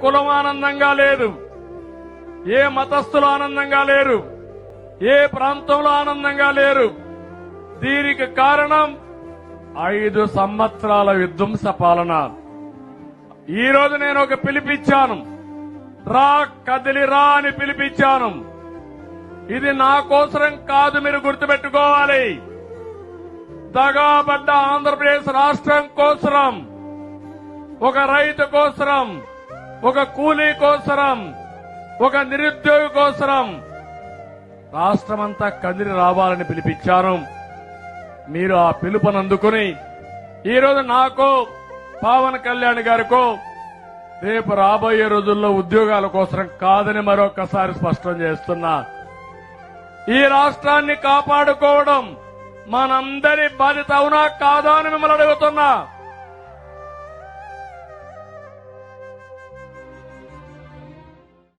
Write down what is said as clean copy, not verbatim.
కులం ఆనందంగా లేదు, ఏ మతస్థులు ఆనందంగా లేరు, ఏ ప్రాంతంలో ఆనందంగా లేరు. దీనికి కారణం 5 సంవత్సరాల విధ్వంస పాలన. ఈ రోజు నేను ఒక పిలిపిచ్చాను, రా కదిలిరా అని పిలిపించాను. ఇది నా కోసరం కాదు, మీరు గుర్తుపెట్టుకోవాలి. దగాబడ్డ ఆంధ్రప్రదేశ్ రాష్ట్రం కోసరం, ఒక రైతు కోసరం, ఒక కూలీ కోసరం, ఒక నిరుద్యోగి కోసరం రాష్ట్రమంతా కదిలి రావాలని పిలిపించాను. మీరు ఆ పిలుపుని అందుకుని ఈరోజు నాకు, పవన్ కళ్యాణ్ గారికో రేపు రాబోయే రోజుల్లో ఉద్యోగాల కోసం కాదని మరొకసారి స్పష్టం చేస్తున్నా. ఈ రాష్ట్రాన్ని కాపాడుకోవడం మనందరి బాధ్యత అవునా కాదా అని మిమ్మల్ని అడుగుతున్నా.